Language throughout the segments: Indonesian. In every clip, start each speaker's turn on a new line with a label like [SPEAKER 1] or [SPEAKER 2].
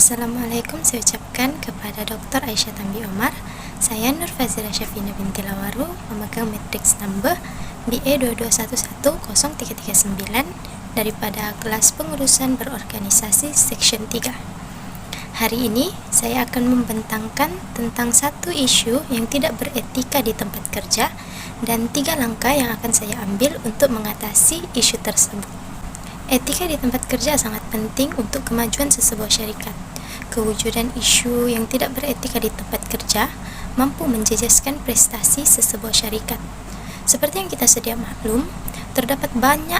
[SPEAKER 1] Assalamualaikum saya ucapkan kepada Dr. Aisyah Tambi Omar. Saya Nur Fazira Syafina binti Lawaru, memegang matriks number BA 2211039 daripada kelas pengurusan berorganisasi Section 3. Hari ini saya akan membentangkan tentang satu isu yang tidak beretika di tempat kerja dan 3 langkah yang akan saya ambil untuk mengatasi isu tersebut. Etika di tempat kerja sangat penting untuk kemajuan sesebuah syarikat. Kewujudan isu yang tidak beretika di tempat kerja mampu menjejaskan prestasi sesebuah syarikat. Seperti yang kita sedia maklum, terdapat banyak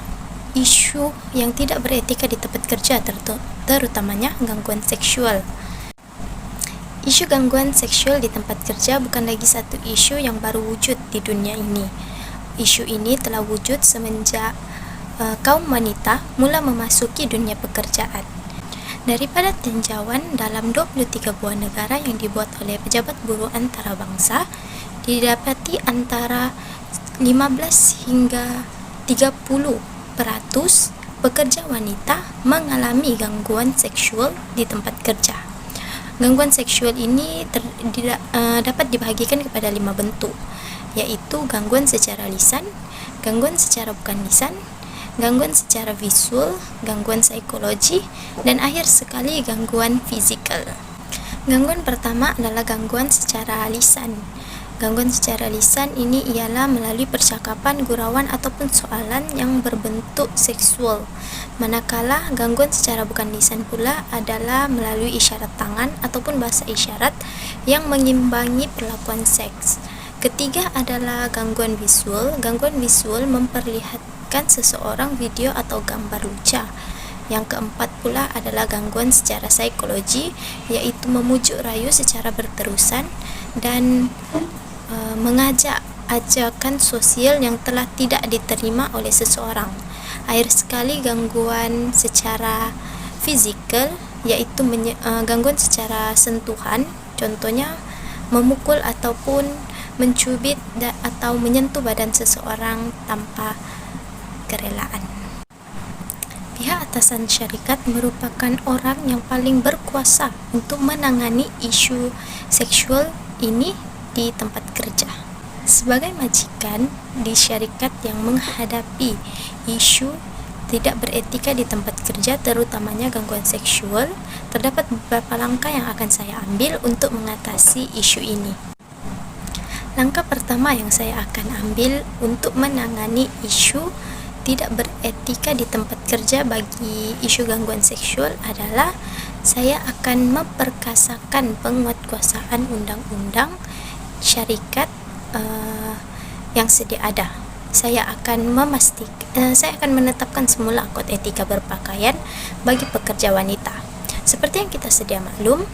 [SPEAKER 1] isu yang tidak beretika di tempat kerja, terutamanya gangguan seksual. Isu gangguan seksual di tempat kerja bukan lagi satu isu yang baru wujud di dunia ini. Isu ini telah wujud semenjak kaum wanita mula memasuki dunia pekerjaan. Daripada tinjauan dalam 23 buah negara yang dibuat oleh pejabat buruh antarabangsa, didapati antara 15 hingga 30% pekerja wanita mengalami gangguan seksual di tempat kerja. Gangguan seksual ini dapat dibahagikan kepada 5 bentuk, yaitu gangguan secara lisan, gangguan secara bukan lisan, gangguan secara visual, gangguan psikologi, dan akhir sekali gangguan fisikal. Gangguan pertama adalah gangguan secara lisan. Gangguan secara lisan ini ialah melalui percakapan, gurauan ataupun soalan yang berbentuk seksual. Manakala gangguan secara bukan lisan pula adalah melalui isyarat tangan ataupun bahasa isyarat yang mengimbangi perlakuan seks. Ketiga adalah gangguan visual. Gangguan visual memperlihatkan seseorang video atau gambar lucah. Yang keempat pula adalah gangguan secara psikologi, yaitu memujuk rayu secara berterusan dan mengajak ajakan sosial yang telah tidak diterima oleh seseorang. Akhir sekali gangguan secara fizikal, yaitu gangguan secara sentuhan, contohnya memukul ataupun mencubit atau menyentuh badan seseorang tanpa kerelaan. Pihak atasan syarikat merupakan orang yang paling berkuasa untuk menangani isu seksual ini di tempat kerja. Sebagai majikan di syarikat yang menghadapi isu tidak beretika di tempat kerja, terutamanya gangguan seksual, terdapat beberapa langkah yang akan saya ambil untuk mengatasi isu ini. Langkah pertama yang saya akan ambil untuk menangani isu tidak beretika di tempat kerja bagi isu gangguan seksual adalah saya akan memperkasakan penguatkuasaan undang-undang syarikat yang sedia ada. Saya akan menetapkan semula kod etika berpakaian bagi pekerja wanita. Seperti yang kita sedia maklum,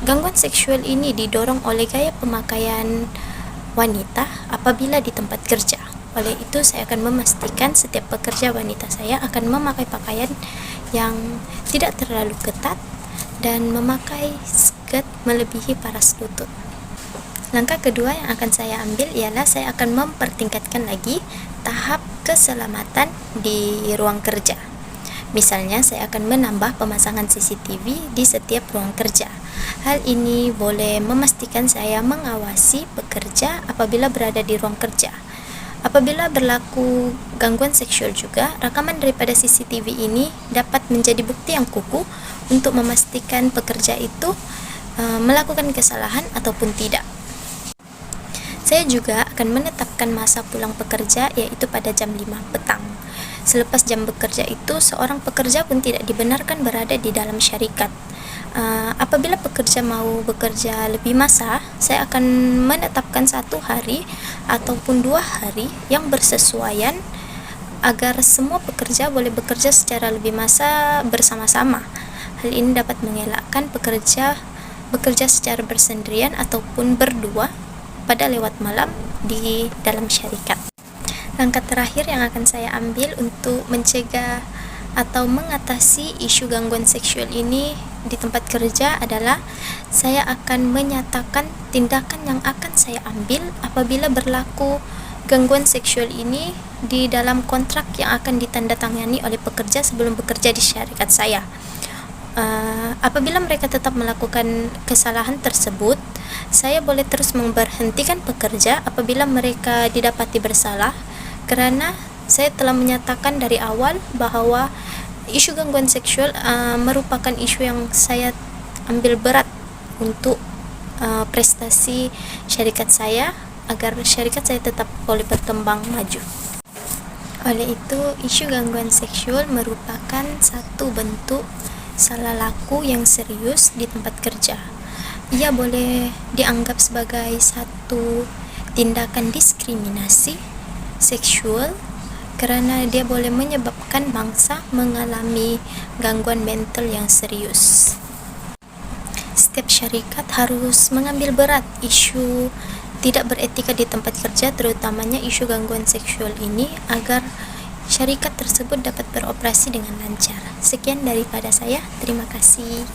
[SPEAKER 1] gangguan seksual ini didorong oleh gaya pemakaian wanita apabila di tempat kerja. Oleh itu, saya akan memastikan setiap pekerja wanita saya akan memakai pakaian yang tidak terlalu ketat dan memakai skirt melebihi paras lutut. Langkah kedua yang akan saya ambil ialah saya akan mempertingkatkan lagi tahap keselamatan di ruang kerja. Misalnya, saya akan menambah pemasangan CCTV di setiap ruang kerja. Hal ini boleh memastikan saya mengawasi pekerja apabila berada di ruang kerja. Apabila berlaku gangguan seksual juga, rakaman daripada CCTV ini dapat menjadi bukti yang kukuh untuk memastikan pekerja itu melakukan kesalahan ataupun tidak. Saya juga akan menetapkan masa pulang pekerja, yaitu pada jam 5 petang. Selepas jam bekerja itu, seorang pekerja pun tidak dibenarkan berada di dalam syarikat. Apabila pekerja mau bekerja lebih masa, saya akan menetapkan 1 hari ataupun 2 hari yang bersesuaian agar semua pekerja boleh bekerja secara lebih masa bersama-sama. Hal ini dapat mengelakkan pekerja bekerja secara bersendirian ataupun berdua pada lewat malam di dalam syarikat. Langkah terakhir yang akan saya ambil untuk mencegah atau mengatasi isu gangguan seksual ini di tempat kerja adalah saya akan menyatakan tindakan yang akan saya ambil apabila berlaku gangguan seksual ini di dalam kontrak yang akan ditandatangani oleh pekerja sebelum bekerja di syarikat saya. apabila mereka tetap melakukan kesalahan tersebut, saya boleh terus memberhentikan pekerja apabila mereka didapati bersalah, karena saya telah menyatakan dari awal bahwa isu gangguan seksual merupakan isu yang saya ambil berat untuk prestasi syarikat saya, agar syarikat saya tetap boleh berkembang maju. Oleh itu, isu gangguan seksual merupakan satu bentuk salah laku yang serius di tempat kerja. Ia boleh dianggap sebagai satu tindakan diskriminasi seksual, karena dia boleh menyebabkan bangsa mengalami gangguan mental yang serius. Setiap syarikat harus mengambil berat isu tidak beretika di tempat kerja, terutamanya isu gangguan seksual ini, agar syarikat tersebut dapat beroperasi dengan lancar. Sekian daripada saya, terima kasih.